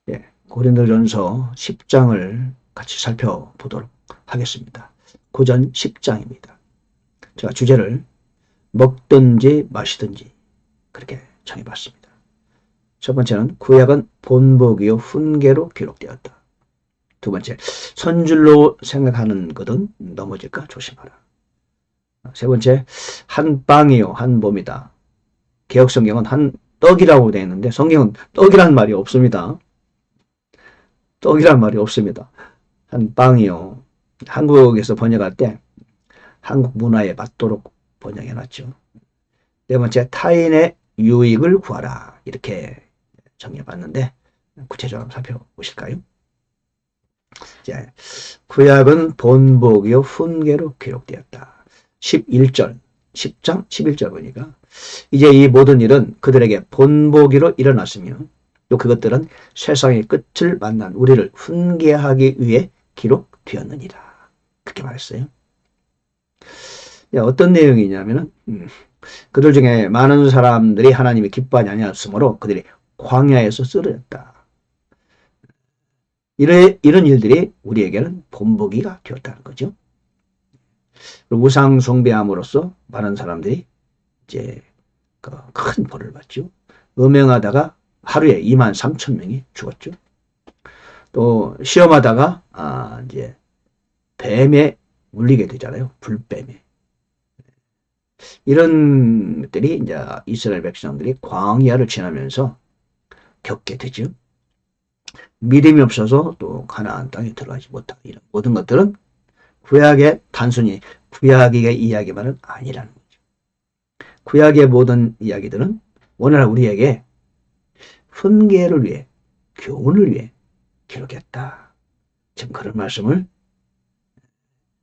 예, 고린도전서 10장을 같이 살펴보도록 하겠습니다. 고전 10장입니다. 제가 주제를 먹든지 마시든지 그렇게 정해봤습니다. 첫 번째는 구약은 본보기요 훈계로 기록되었다. 두 번째, 선줄로 생각하는 것은 넘어질까 조심하라. 세 번째, 한 빵이요 한 몸이다. 개혁성경은 한 떡이라고 되어 있는데 성경은 떡이라는 말이 없습니다. 떡이란 말이 없습니다. 한 빵이요. 한국에서 번역할 때 한국 문화에 맞도록 번역해놨죠. 네 번째, 타인의 유익을 구하라. 이렇게 정해봤는데 구체적으로 살펴보실까요? 이제 구약은 본보기요 훈계로 기록되었다. 11절, 10장 11절 보니까 이제 이 모든 일은 그들에게 본보기로 일어났으며 또 그것들은 세상의 끝을 만난 우리를 훈계하기 위해 기록되었느니라. 그렇게 말했어요. 어떤 내용이냐면은 그들 중에 많은 사람들이 하나님이 기뻐하지 아니하였으므로 그들이 광야에서 쓰러졌다. 이런 일들이 우리에게는 본보기가 되었다는 거죠. 우상 숭배함으로써 많은 사람들이 이제 큰 벌을 받죠. 음행하다가 하루에 23,000명이 죽었죠. 또 시험하다가 이제 뱀에 물리게 되잖아요. 불뱀에. 이런 것들이 이제 이스라엘 백성들이 광야를 지나면서 겪게 되죠. 믿음이 없어서 또 가나안 땅에 들어가지 못하고 이런 모든 것들은 구약의 단순히 구약의 이야기만은 아니라는 거죠. 구약의 모든 이야기들은 오늘날 우리에게 훈계를 위해 교훈을 위해 기록했다. 지금 그런 말씀을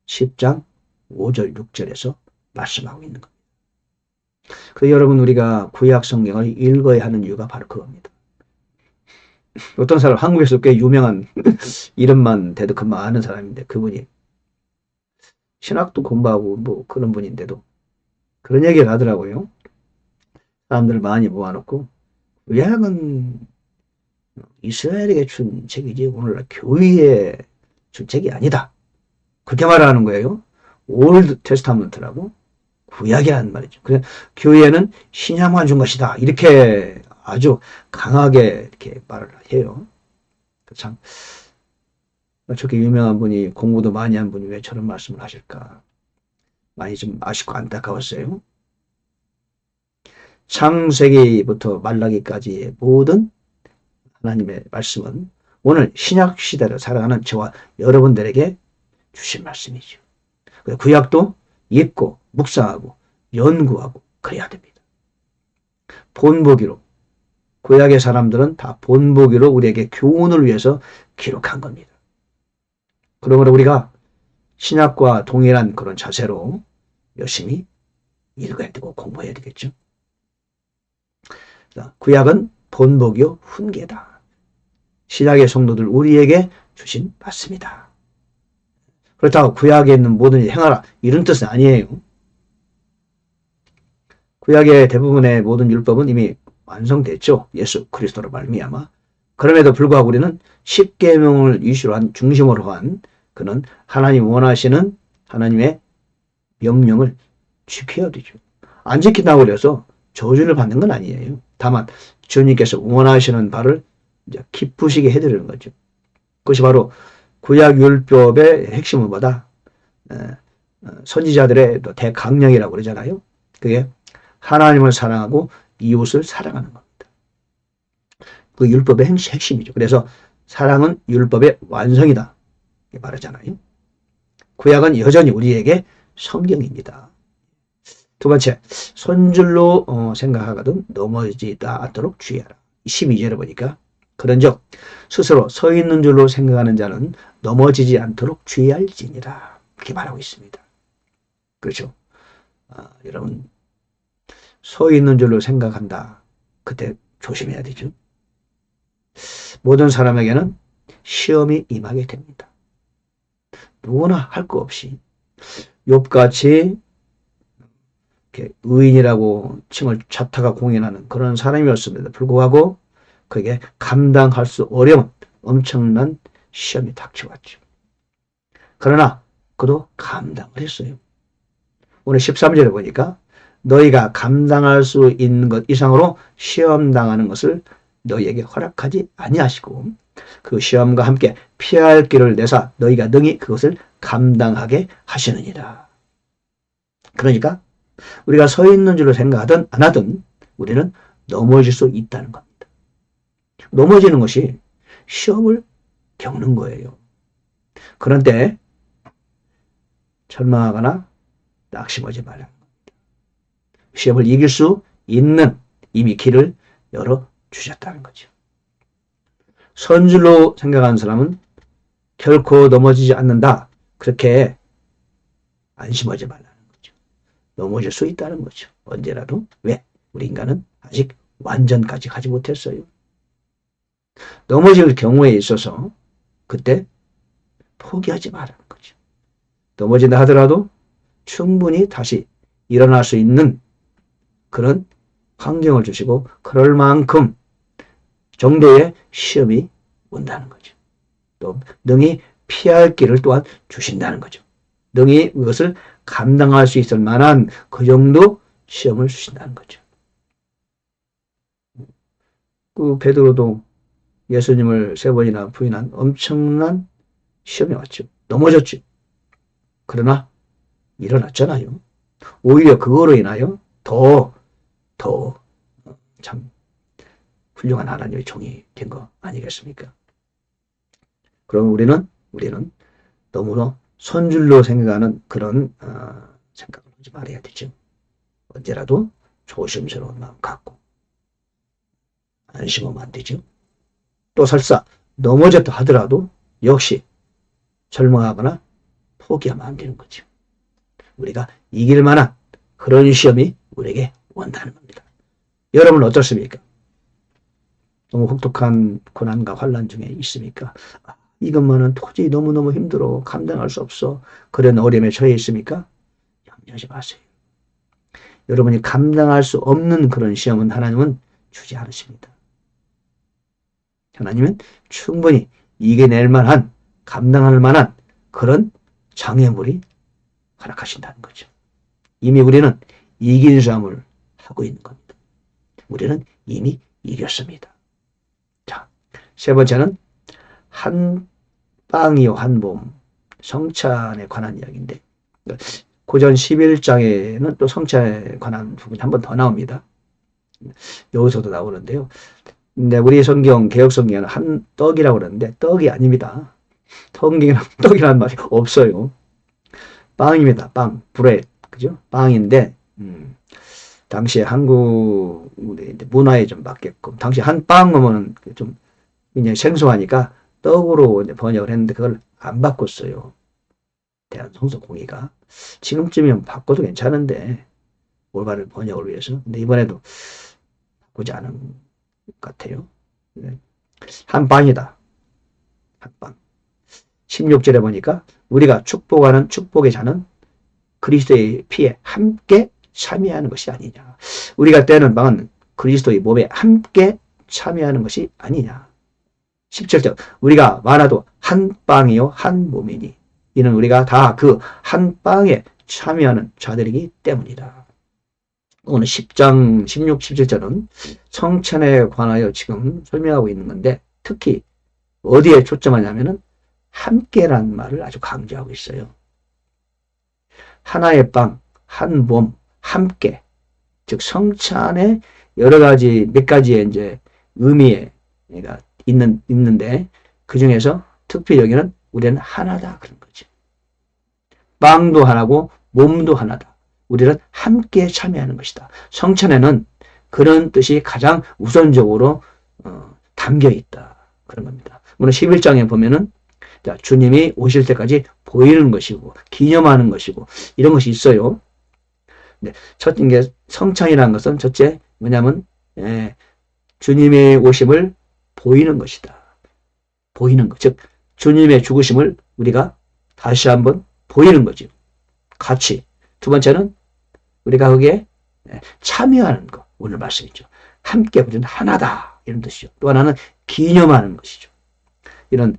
10장 5절 6절에서 말씀하고 있는 겁니다. 그래서 여러분 우리가 구약 성경을 읽어야 하는 이유가 바로 그겁니다. 어떤 사람 한국에서 꽤 유명한 이름만 대득한 아는 사람인데 그분이 신학도 공부하고 뭐 그런 분인데도 그런 얘기를 하더라고요. 사람들을 많이 모아놓고 구약은 이스라엘에게 준 책이지 오늘날 교회에 준 책이 아니다. 그렇게 말하는 거예요. 올드 테스타먼트라고 구약이라는 말이죠. 그래서 교회는 신약만 준 것이다. 이렇게 아주 강하게 이렇게 말을 해요. 참 저렇게 유명한 분이 공부도 많이 한 분이 왜 저런 말씀을 하실까? 많이 좀 아쉽고 안타까웠어요. 창세기부터 말라기까지의 모든 하나님의 말씀은 오늘 신약 시대를 살아가는 저와 여러분들에게 주신 말씀이죠. 구약도 읽고 묵상하고 연구하고 그래야 됩니다. 본보기로 구약의 사람들은 다 본보기로 우리에게 교훈을 위해서 기록한 겁니다. 그러므로 우리가 신약과 동일한 그런 자세로 열심히 읽어야 되고 공부해야 되겠죠. 구약은 본보기요 훈계다. 신약의 성도들 우리에게 주신 말씀이다. 그렇다고 구약에 있는 모든 일 행하라 이런 뜻은 아니에요. 구약의 대부분의 모든 율법은 이미 완성됐죠. 예수 그리스도로 말미암아. 그럼에도 불구하고 우리는 십계명을 이슈로 한 중심으로 한 그는 하나님 원하시는 하나님의 명령을 지켜야 되죠. 안 지킨다고 그래서 저주를 받는 건 아니에요. 다만 주님께서 원하시는 바를 이제 기쁘시게 해드리는 거죠. 그것이 바로 구약 율법의 핵심은 뭐다? 선지자들의 대강령이라고 그러잖아요. 그게 하나님을 사랑하고 이웃을 사랑하는 겁니다. 그 율법의 핵심이죠. 그래서 사랑은 율법의 완성이다. 말하잖아요. 구약은 여전히 우리에게 성경입니다. 두 번째, 손줄로 생각하거든 넘어지지 않도록 주의하라. 12절에 보니까 그런즉 스스로 서 있는 줄로 생각하는 자는 넘어지지 않도록 주의할지니라. 이렇게 말하고 있습니다. 그렇죠. 여러분 서 있는 줄로 생각한다. 그때 조심해야 되죠. 모든 사람에게는 시험이 임하게 됩니다. 누구나 할 거 없이 욥같이 의인이라고 칭을 자타가 공인하는 그런 사람이었음에도 불구하고 그에게 감당할 수 어려운 엄청난 시험이 닥쳐왔죠. 그러나 그도 감당을 했어요. 오늘 13절에 보니까 너희가 감당할 수 있는 것 이상으로 시험당하는 것을 너희에게 허락하지 아니하시고 그 시험과 함께 피할 길을 내사 너희가 능히 그것을 감당하게 하시느니라. 그러니까 우리가 서 있는 줄로 생각하든 안 하든 우리는 넘어질 수 있다는 겁니다. 넘어지는 것이 시험을 겪는 거예요. 그런데 절망하거나 낙심하지 말라는 겁니다. 시험을 이길 수 있는 이미 길을 열어주셨다는 거죠. 선줄로 생각하는 사람은 결코 넘어지지 않는다. 그렇게 안심하지 말라는 거죠. 넘어질 수 있다는 거죠. 언제라도. 왜? 우리 인간은 아직 완전까지 가지 못했어요. 넘어질 경우에 있어서 그때 포기하지 말라는 거죠. 넘어진다 하더라도 충분히 다시 일어날 수 있는 그런 환경을 주시고 그럴 만큼 정도의 시험이 온다는 거죠. 또 능히 피할 길을 또한 주신다는 거죠. 능히 그것을 감당할 수 있을 만한 그 정도 시험을 주신다는 거죠. 그 베드로도 예수님을 3번이나 부인한 엄청난 시험이 왔죠. 넘어졌죠. 그러나 일어났잖아요. 오히려 그거로 인하여 더 참 훌륭한 하나님의 종이 된 거 아니겠습니까? 그럼 우리는 너무나 선줄로 생각하는 그런 생각을 하지 말아야 되죠. 언제라도 조심스러운 마음 갖고 안심하면 안 되죠. 또 설사 넘어졌다 하더라도 역시 절망하거나 포기하면 안 되는 거죠. 우리가 이길 만한 그런 시험이 우리에게 온다는 겁니다. 여러분 어떻습니까? 너무 혹독한 고난과 환난 중에 있습니까? 이것만은 도저히 너무너무 힘들어 감당할 수 없어 그런 어려움에 처해 있습니까? 염려하지 마세요. 여러분이 감당할 수 없는 그런 시험은 하나님은 주지 않으십니다. 하나님은 충분히 이겨낼 만한 감당할 만한 그런 장애물이 허락하신다는 거죠. 이미 우리는 이긴 싸움을 하고 있는 겁니다. 우리는 이미 이겼습니다. 자, 3번째는 한빵이요 한봄 성찬에 관한 이야기인데 고전 11장에는 또 성찬에 관한 부분이 한 번 더 나옵니다. 여기서도 나오는데요. 근데 우리 성경 개역 성경에는 한 떡이라고 그러는데 떡이 아닙니다. 떡이라는 말이 없어요. 빵입니다. 빵, 브레드, 그죠? 빵인데 당시에 한국 문화에 좀 맞게끔 당시 한 빵 하면 좀 굉장히 생소하니까 떡으로 번역을 했는데 그걸 안 바꿨어요. 대한성서공의가 지금쯤이면 바꿔도 괜찮은데 올바른 번역을 위해서. 근데 이번에도 바꾸지 않은 것 같아요. 한 빵이다. 한 빵. 16절에 보니까 우리가 축복하는 축복의 잔은 그리스도의 피에 함께 참여하는 것이 아니냐. 우리가 떼는 빵은 그리스도의 몸에 함께 참여하는 것이 아니냐. 17절 우리가 많아도 한 빵이요 한 몸이니 이는 우리가 다 그 한 빵에 참여하는 자들이기 때문이다. 오늘 10장 16, 17절은 성찬에 관하여 지금 설명하고 있는 건데 특히 어디에 초점하냐면은 함께라는 말을 아주 강조하고 있어요. 하나의 빵, 한 몸, 함께. 즉 성찬에 여러 가지 몇 가지의 이제 의미가 있는데 그 중에서 특히 여기는 우리는 하나다 그런 거죠. 빵도 하나고 몸도 하나다. 우리는 함께 참여하는 것이다. 성찬에는 그런 뜻이 가장 우선적으로 담겨 있다 그런 겁니다. 오늘 11장에 보면은 주님이 오실 때까지 보이는 것이고 기념하는 것이고 이런 것이 있어요. 첫 이게 성찬이라는 것은 첫째 뭐냐면 주님의 오심을 보이는 것이다. 보이는 것, 즉 주님의 죽으심을 우리가 다시 한번 보이는 거죠. 같이. 두 번째는 우리가 거기에 참여하는 것. 오늘 말씀이죠. 함께 부르는 하나다 이런 뜻이죠. 또 하나는 기념하는 것이죠. 이런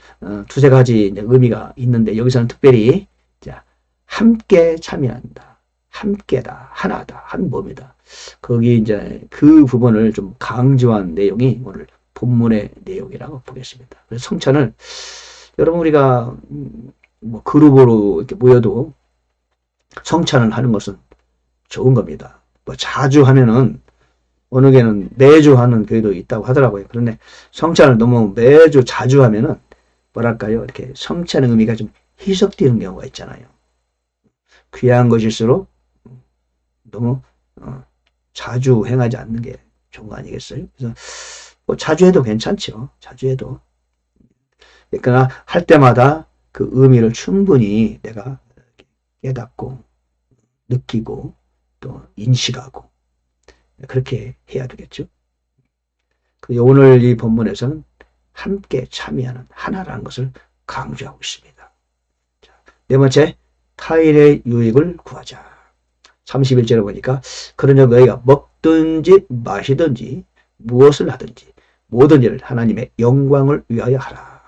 두세 가지 이제 의미가 있는데 여기서는 특별히 자, 함께 참여한다, 함께다, 하나다, 한 몸이다. 거기 이제 그 부분을 좀 강조한 내용이 오늘 본문의 내용이라고 보겠습니다. 그래서 성찬을 여러분 우리가 뭐 그룹으로 이렇게 모여도 성찬을 하는 것은 좋은 겁니다. 뭐 자주 하면은 어느 교회는 매주 하는 교회도 있다고 하더라고요. 그런데 성찬을 너무 매주 자주 하면은 뭐랄까요? 이렇게 성찬의 의미가 좀 희석되는 경우가 있잖아요. 귀한 것일수록 너무 자주 행하지 않는 게 좋은 거 아니겠어요? 그래서 뭐 자주 해도 괜찮죠. 자주 해도. 그러니까 할 때마다 그 의미를 충분히 내가 깨닫고 느끼고 또 인식하고 그렇게 해야 되겠죠. 오늘 이 본문에서는 함께 참여하는 하나라는 것을 강조하고 있습니다. 네 번째, 타인의 유익을 구하자. 31절에 보니까 그러냐 너희가 먹든지 마시든지 무엇을 하든지 모든 일을 하나님의 영광을 위하여 하라.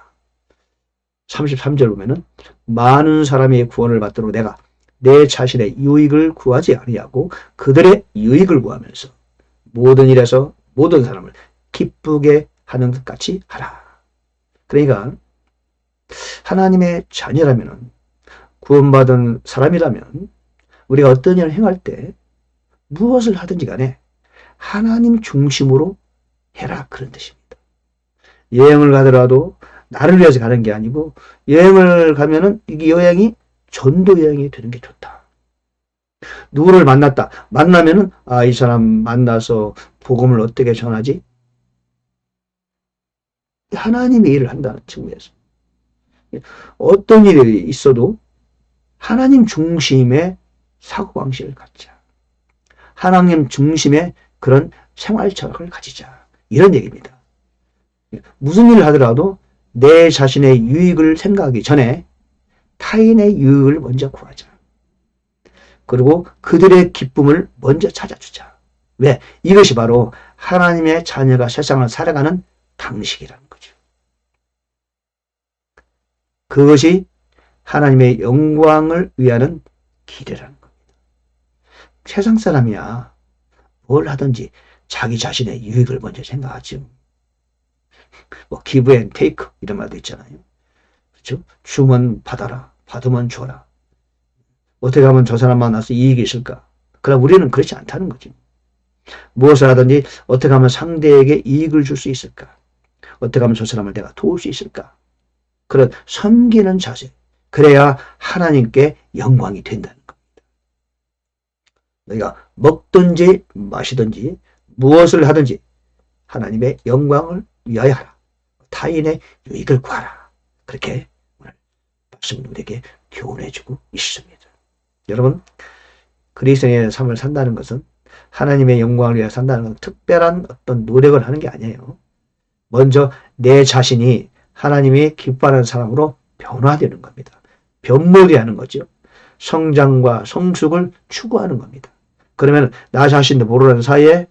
33절 보면은 많은 사람의 구원을 받도록 내가 내 자신의 유익을 구하지 아니하고 그들의 유익을 구하면서 모든 일에서 모든 사람을 기쁘게 하는 것 같이 하라. 그러니까 하나님의 자녀라면 구원받은 사람이라면 우리가 어떤 일을 행할 때 무엇을 하든지 간에 하나님 중심으로 해라 그런 뜻입니다. 여행을 가더라도 나를 위해서 가는 게 아니고 여행을 가면은 이 여행이 전도 여행이 되는 게 좋다. 누구를 만났다. 만나면은 이 사람 만나서 복음을 어떻게 전하지? 하나님의 일을 한다는 측면에서 어떤 일이 있어도 하나님 중심의 사고방식을 갖자. 하나님 중심의 그런 생활 철학을 가지자. 이런 얘기입니다. 무슨 일을 하더라도 내 자신의 유익을 생각하기 전에 타인의 유익을 먼저 구하자. 그리고 그들의 기쁨을 먼저 찾아주자. 왜? 이것이 바로 하나님의 자녀가 세상을 살아가는 방식이라는 거죠. 그것이 하나님의 영광을 위하는 길이라는 겁니다. 세상 사람이야 뭘 하든지 자기 자신의 유익을 먼저 생각하죠. 뭐 기브 앤 테이크 이런 말도 있잖아요. 그렇죠? 주면 받아라, 받으면 줘라. 어떻게 하면 저 사람 만나서 이익이 있을까? 그러나 우리는 그렇지 않다는 거죠. 무엇을 하든지 어떻게 하면 상대에게 이익을 줄 수 있을까? 어떻게 하면 저 사람을 내가 도울 수 있을까? 그런 섬기는 자세. 그래야 하나님께 영광이 된다는 겁니다. 너희가 먹든지 마시든지 무엇을 하든지 하나님의 영광을 위하여 하라. 타인의 유익을 구하라. 그렇게 오늘 말씀을 우리에게 교훈해주고 있습니다. 여러분, 그리스도인의 삶을 산다는 것은 하나님의 영광을 위해 산다는 것은 특별한 어떤 노력을 하는 게 아니에요. 먼저 내 자신이 하나님이 기뻐하는 사람으로 변화되는 겁니다. 변모게 하는 거죠. 성장과 성숙을 추구하는 겁니다. 그러면 나 자신도 모르는 사이에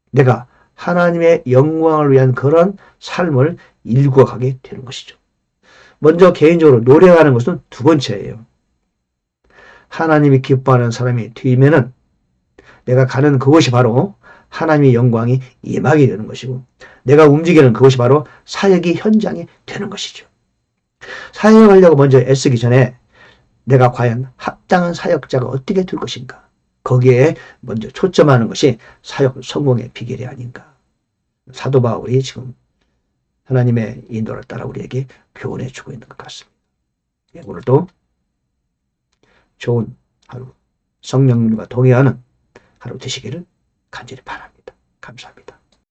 내가 하나님의 영광을 위한 그런 삶을 일구어가게 되는 것이죠. 먼저 개인적으로 노력하는 것은 두 번째예요. 하나님이 기뻐하는 사람이 되면은 내가 가는 그것이 바로 하나님의 영광이 임하게 되는 것이고 내가 움직이는 그것이 바로 사역이 현장이 되는 것이죠. 사역하려고 먼저 애쓰기 전에 내가 과연 합당한 사역자가 어떻게 될 것인가? 거기에 먼저 초점하는 것이 사역 성공의 비결이 아닌가. 사도 바울이 지금 하나님의 인도를 따라 우리에게 교훈해 주고 있는 것 같습니다. 오늘도 좋은 하루, 성령님과 동행하는 하루 되시기를 간절히 바랍니다. 감사합니다.